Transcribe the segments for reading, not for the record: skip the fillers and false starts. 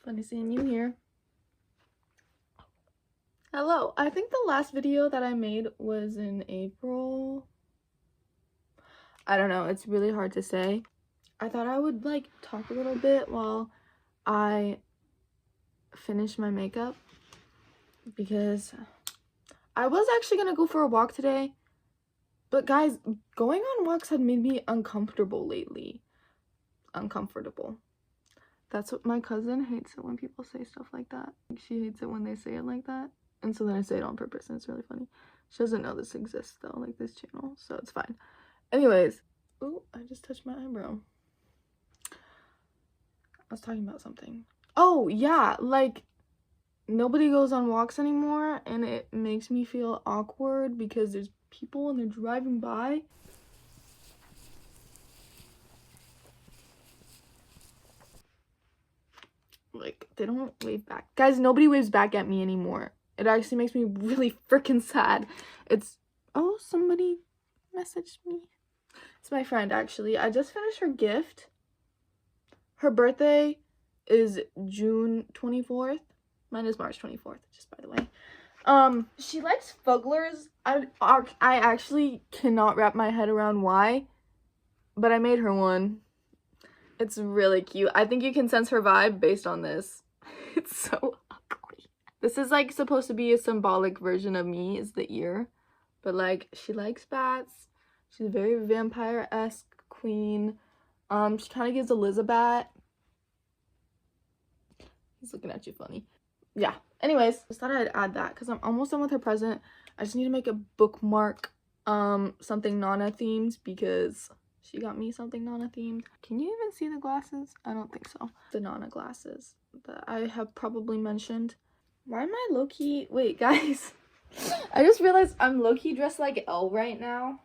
Funny seeing you here. Hello. I think the last video that I made was in April. I don't know. It's really hard to say. I thought I would like talk a little bit while I finish my makeup because I was actually gonna go for a walk today. But guys, going on walks had made me uncomfortable lately. Uncomfortable. That's what my cousin hates it when people say stuff like that. She hates it when they say it like that. And so then I say it on purpose and it's really funny. She doesn't know this exists though, like this channel, so it's fine. Anyways, oh, I just touched my eyebrow. I was talking about something. Oh yeah, like nobody goes on walks anymore and it makes me feel awkward because there's people and they're driving by. Like, they don't wave back. Guys, nobody waves back at me anymore. It actually makes me really freaking sad. It's, oh, somebody messaged me. It's my friend, actually. I just finished her gift. Her birthday is June 24th. Mine is March 24th, just by the way. She likes Fugglers. I actually cannot wrap my head around why, but I made her one. It's really cute. I think you can sense her vibe based on this. It's so ugly. This is like supposed to be a symbolic version of me, is the ear. But like, she likes bats. She's a very vampire-esque queen. She kind of gives Elizabeth. He's looking at you funny. Yeah. Anyways, I just thought I'd add that because I'm almost done with her present. I just need to make a bookmark, something Nana themed because she got me something Nana themed. Can you even see the glasses? I don't think so. The Nana glasses that I have probably mentioned. Why am I low-key? Wait, guys. I just realized I'm low-key dressed like Elle right now.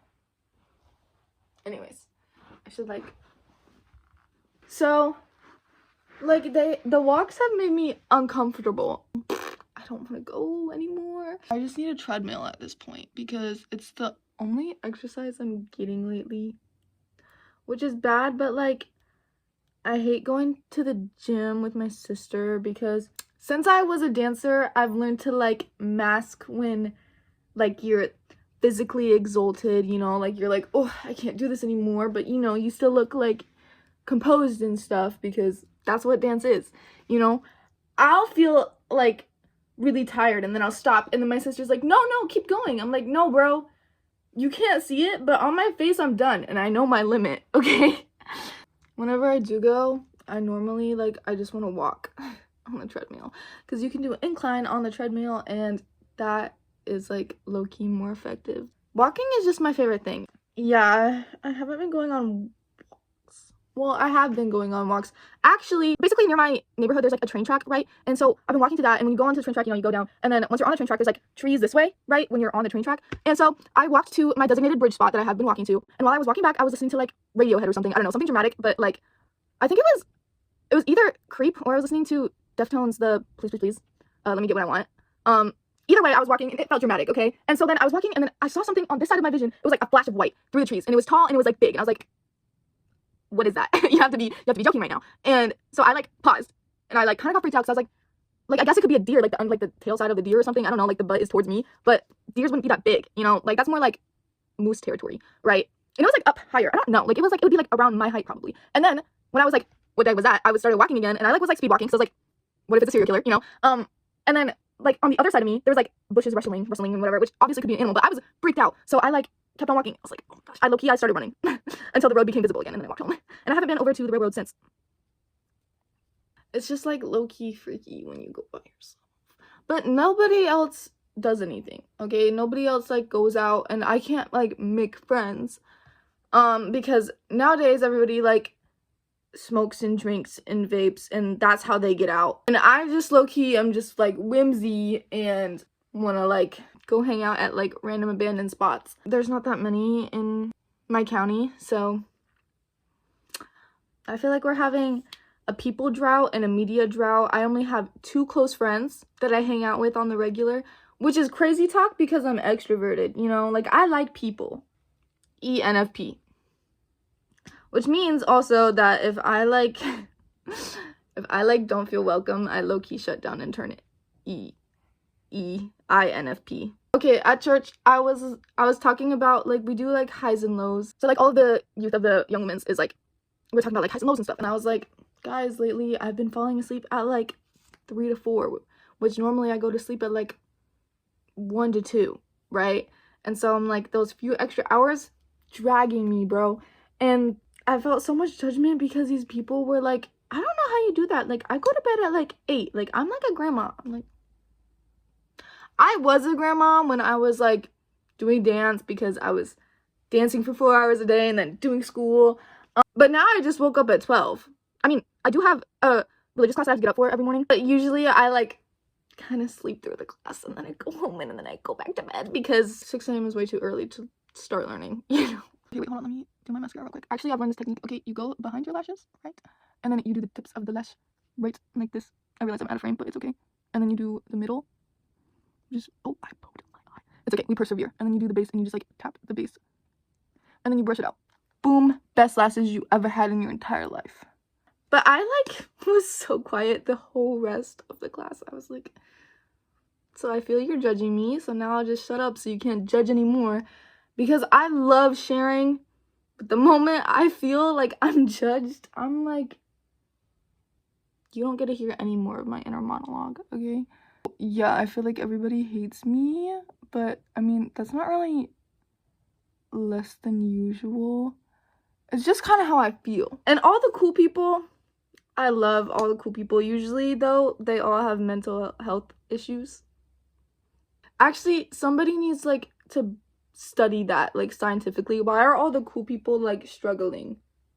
Anyways, I should like... So, like, the walks have made me uncomfortable. I don't want to go anymore. I just need a treadmill at this point because it's the only exercise I'm getting lately. Which is bad, but like, I hate going to the gym with my sister because since I was a dancer, I've learned to like mask when like you're physically exalted, you know, like you're like, oh, I can't do this anymore, but you know, you still look like composed and stuff because that's what dance is, you know. I'll feel like really tired and then I'll stop and then my sister's like, no, keep going. I'm like, no, bro. You can't see it, but on my face, I'm done. And I know my limit, okay? Whenever I do go, I normally, like, I just want to walk on the treadmill. Because you can do an incline on the treadmill, and that is, like, low-key more effective. Walking is just my favorite thing. Yeah, I haven't been going on walks. Well, I have been going on walks. Actually, basically near my neighborhood, there's like a train track, right? And so I've been walking to that, and when you go onto the train track, you know, you go down, and then once you're on the train track, there's like trees this way, right? When you're on the train track. And so I walked to my designated bridge spot that I have been walking to, and while I was walking back, I was listening to like Radiohead or something. I don't know, something dramatic, but like, I think it was either Creep or I was listening to Deftones, the Please Please Please. Let me get what I want. Either way, I was walking and it felt dramatic, okay? And so then I was walking and then I saw something on this side of my vision. It was like a flash of white through the trees, and it was tall and it was like big, and I was like, what is that? you have to be joking right now. And so I like paused and I like kind of got freaked out because I was like I guess it could be a deer, like the tail side of the deer or something. I don't know, like the butt is towards me, but deers wouldn't be that big, you know, like that's more like moose territory, right? And it was like up higher. I don't know, like it would be like around my height probably. And then when I was like, what day was that? I started walking again and I like was like speed walking, so I was like, what if it's a serial killer, you know? And then like on the other side of me, there was like bushes rustling and whatever, which obviously could be an animal, but I was freaked out. So I like kept on walking. I was like, oh gosh, I started running until the road became visible again, and then I walked home. And I haven't been over to the railroad since. It's just like low-key freaky when you go by yourself. But nobody else does anything, okay? Nobody else like goes out, and I can't like make friends. Because nowadays everybody like smokes and drinks and vapes, and that's how they get out. And I just low-key, I'm just like whimsy and wanna like go hang out at like random abandoned spots. There's not that many in my county, so I feel like we're having a people drought and a media drought. I only have 2 close friends that I hang out with on the regular, which is crazy talk because I'm extroverted, you know, like I like people. ENFP. Which means also that if I like If I like don't feel welcome, I low-key shut down and turn it EINFP. Okay, at church, I was talking about, like, we do, like, highs and lows. So, like, all of the youth of the Young Women's is, like, we're talking about, like, highs and lows and stuff. And I was like, guys, lately, I've been falling asleep at, like, 3 to 4, which normally I go to sleep at, like, 1 to 2, right? And so I'm like, those few extra hours dragging me, bro. And I felt so much judgment because these people were like, I don't know how you do that. Like, I go to bed at, like, 8. Like, I'm like a grandma. I'm like, I was a grandma when I was, like, doing dance because I was dancing for 4 hours a day and then doing school. But now I just woke up at 12. I mean, I do have a religious class I have to get up for every morning. But usually I, like, kind of sleep through the class and then I go home and then I go back to bed because 6 a.m. is way too early to start learning, you know? Okay, wait, hold on. Let me do my mascara real quick. Actually, I've learned this technique. Okay, you go behind your lashes, right? And then you do the tips of the lash right like this. I realize I'm out of frame, but it's okay. And then you do the middle. Just, oh, I poked my eye. It's okay, we persevere. And then you do the base and you just, like, tap the base. And then you brush it out. Boom, best lashes you ever had in your entire life. But I, like, was so quiet the whole rest of the class. I was like, so I feel you're judging me, so now I'll just shut up so you can't judge anymore. Because I love sharing, but the moment I feel like I'm judged, I'm like, you don't get to hear any more of my inner monologue, okay? Yeah, I feel like everybody hates me, but I mean, that's not really less than usual. It's just kind of how I feel. And all the cool people, I love all the cool people. Usually, though, they all have mental health issues. Actually, somebody needs, like, to study that, like, scientifically. Why are all the cool people, like, struggling?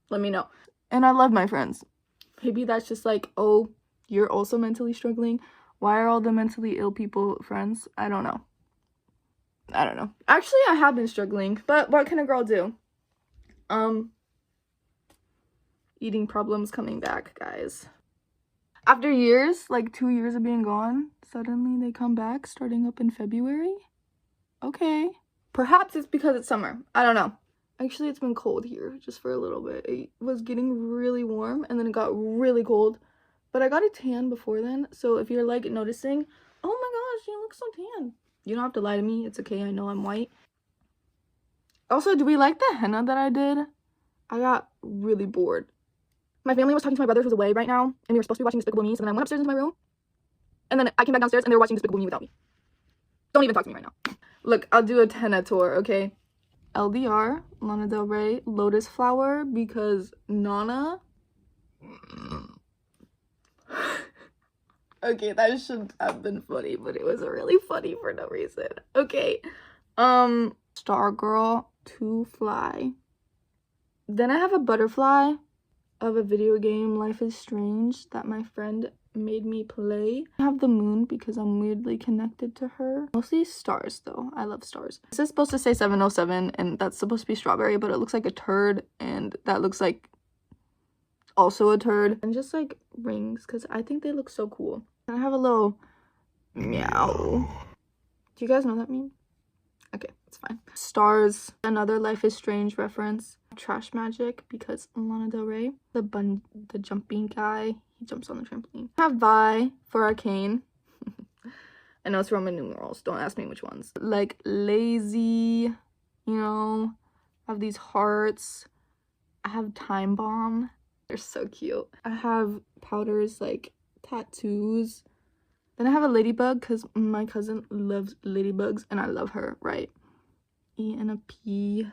Let me know. And I love my friends. Maybe that's just like, oh, you're also mentally struggling. Why are all the mentally ill people friends? I don't know. Actually, I have been struggling, but what can a girl do? Eating problems coming back, guys. After years, like 2 years of being gone, suddenly they come back starting up in February. Okay. Perhaps it's because it's summer. I don't know. Actually, it's been cold here just for a little bit. It was getting really warm and then it got really cold. But I got a tan before then, so if you're, like, noticing, oh my gosh, you look so tan. You don't have to lie to me. It's okay. I know I'm white. Also, do we like the henna that I did? I got really bored. My family was talking to my brother who's away right now, and we were supposed to be watching Despicable Me, so then I went upstairs into my room, and then I came back downstairs, and they were watching Despicable Me without me. Don't even talk to me right now. Look, I'll do a henna tour, okay? LDR, Lana Del Rey, Lotus Flower, because Nana... Okay, that shouldn't have been funny, but it was really funny for no reason. Okay. Stargirl, To Fly. Then I have a butterfly of a video game, Life is Strange, that my friend made me play. I have the moon because I'm weirdly connected to her. Mostly stars, though. I love stars. This is supposed to say 707, and that's supposed to be strawberry, but it looks like a turd, and that looks like also a turd. And just, like, rings, because I think they look so cool. I have a little meow. Do you guys know what that means? Okay, it's fine. Stars, another Life is Strange reference. Trash Magic, because Lana Del Rey. The jumping guy, he jumps on the trampoline. I have Vi for Arcane. I know it's Roman numerals, don't ask me which ones. Like, lazy, you know. I have these hearts. I have Time Bomb. They're so cute. I have powders, like tattoos. Then I have a ladybug because my cousin loves ladybugs and I love her, right? E and a P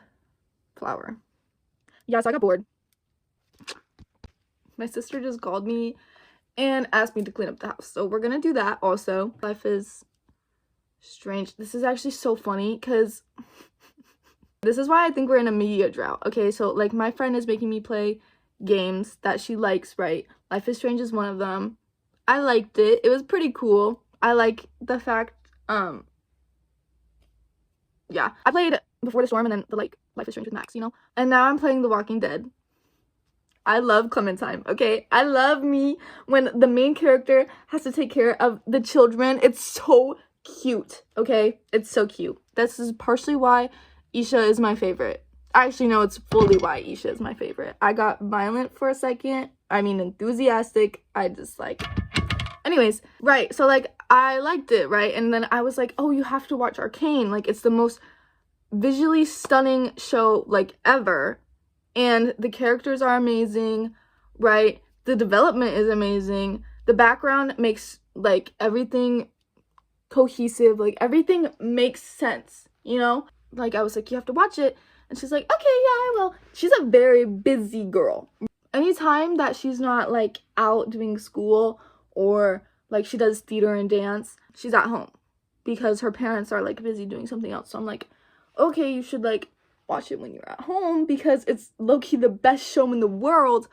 flower. Yeah, so I got bored. My sister just called me and asked me to clean up the house, so we're gonna do that also. Life is Strange. This is actually so funny because this is why I think we're in a media drought. Okay, so, like, my friend is making me play games that she likes, right? Life is Strange is one of them. I liked it. It was pretty cool. I like the fact, yeah. I played Before the Storm and then Life is Strange with Max, you know? And now I'm playing The Walking Dead. I love Clementine, okay? I love me when the main character has to take care of the children. It's so cute, okay? It's so cute. This is partially why Isha is my favorite. Actually, no, it's fully why Isha is my favorite. I got violent for a second. enthusiastic. I just like, anyways, right, so like I liked it, right? And then I was like, oh, you have to watch Arcane, like it's the most visually stunning show like ever, and the characters are amazing, right? The development is amazing, the background makes like everything cohesive, like everything makes sense, you know? Like I was like, you have to watch it, and she's like, okay, yeah, I will. She's a very busy girl. Anytime that she's not like out doing school or like she does theater and dance, she's at home because her parents are like busy doing something else. So I'm like, okay, you should like watch it when you're at home because it's low-key the best show in the world.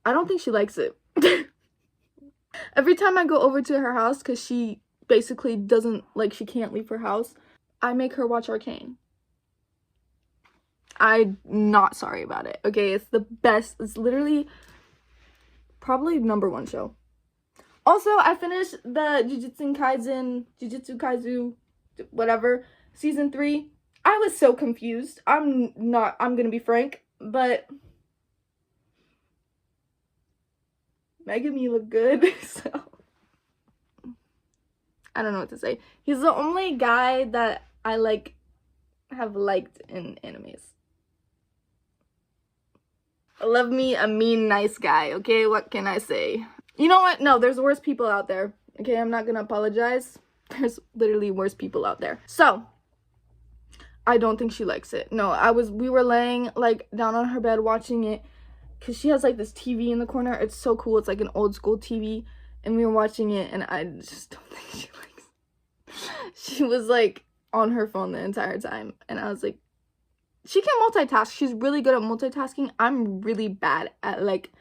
I don't think she likes it. Every time I go over to her house, because she basically doesn't, like, she can't leave her house, I make her watch Arcane. I'm not sorry about it, okay? It's the best. It's literally probably #1 show. Also, I finished the Jujutsu Kaisen, whatever, season 3. I was so confused. I'm gonna be frank, but Megami looked good, so I don't know what to say. He's the only guy that I like have liked in animes. Love me a mean nice guy, okay? What can I say? You know what? No, there's worse people out there. Okay, I'm not gonna apologize. There's literally worse people out there. So I don't think she likes it. No, we were laying like down on her bed watching it because she has like this TV in the corner. It's so cool. It's like an old school TV, and we were watching it, and I just don't think she likes it. She was like on her phone the entire time, and I was like, she can multitask. She's really good at multitasking. I'm really bad at like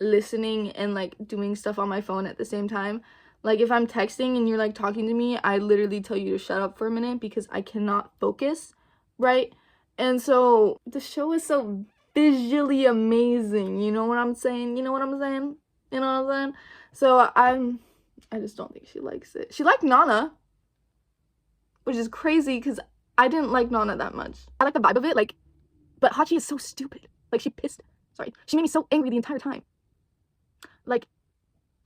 listening and like doing stuff on my phone at the same time. Like if I'm texting and you're like talking to me, I literally tell you to shut up for a minute because I cannot focus, right? And so the show is so visually amazing. You know what I'm saying? You know what I'm saying? You know what I'm saying? So I just don't think she likes it. She liked Nana, which is crazy because I didn't like Nana that much. I like the vibe of it, like, but Hachi is so stupid. Like she made me so angry the entire time. Like,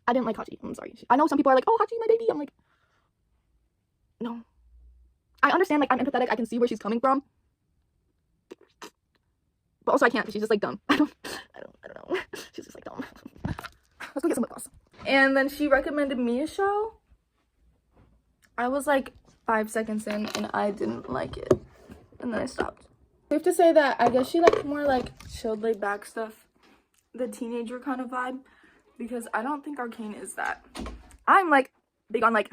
I didn't like Hachi. I'm sorry. I know some people are like, oh, Hachi, my baby. I'm like, no. I understand, like, I'm empathetic. I can see where she's coming from. But also I can't because she's just, like, dumb. I don't know. She's just, like, dumb. Let's go get some lip gloss. And then she recommended me a show. I was, like, 5 seconds in, and I didn't like it. And then I stopped. I have to say that I guess she liked more, like, chilled, laid back stuff. The teenager kind of vibe. Because I don't think Arcane is that. I'm, like, big on, like,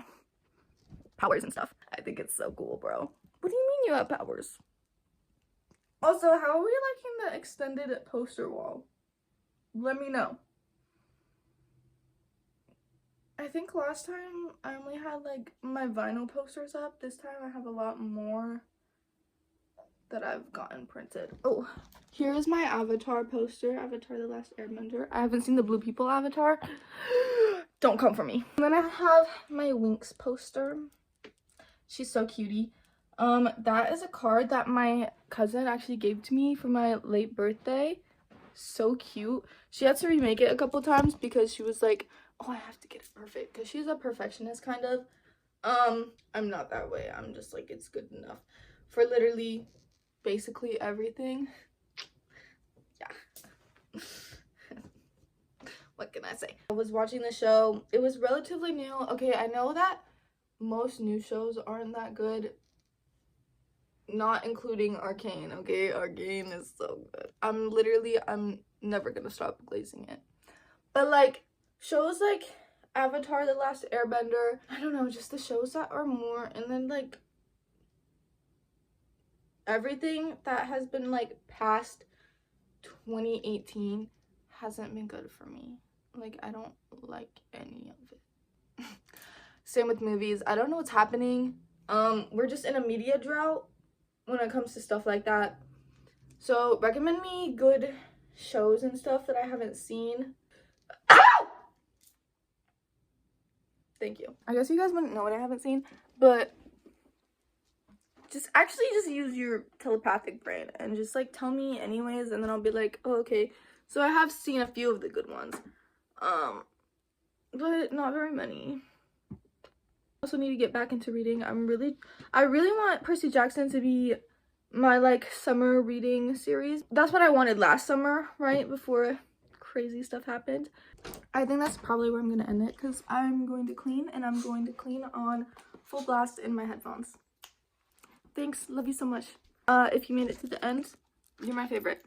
powers and stuff. I think it's so cool, bro. What do you mean you have powers? Also, how are we liking the extended poster wall? Let me know. I think last time I only had, like, my vinyl posters up. This time I have a lot more that I've gotten printed. Oh, here is my Avatar poster. Avatar: The Last Airbender. I haven't seen the Blue People Avatar. Don't come for me. And then I have my Winx poster. She's so cutie. That is a card that my cousin actually gave to me for my late birthday. So cute. She had to remake it a couple times because she was like, oh, I have to get it perfect, because she's a perfectionist kind of. I'm not that way. I'm just like, it's good enough for literally basically everything. Yeah. What can I say? I was watching the show. It was relatively new. Okay, I know that most new shows aren't that good, not including Arcane. Okay, Arcane is so good. I'm never gonna stop glazing it. But like shows like Avatar: The Last Airbender, I don't know, just the shows that are more, and then like everything that has been like past 2018 hasn't been good for me. Like, I don't like any of it. Same with movies. I don't know what's happening. We're just in a media drought when it comes to stuff like that. So recommend me good shows and stuff that I haven't seen. Ow! Thank you. I guess you guys wouldn't know what I haven't seen, but just use your telepathic brain and just like tell me anyways, and then I'll be like, oh, okay. So I have seen a few of the good ones. But not very many. I also need to get back into reading. I really want Percy Jackson to be my like summer reading series. That's what I wanted last summer, right before crazy stuff happened. I think that's probably where I'm gonna end it, because I'm going to clean, and I'm going to clean on full blast in my headphones. Thanks, love you so much. If you made it to the end, you're my favorite.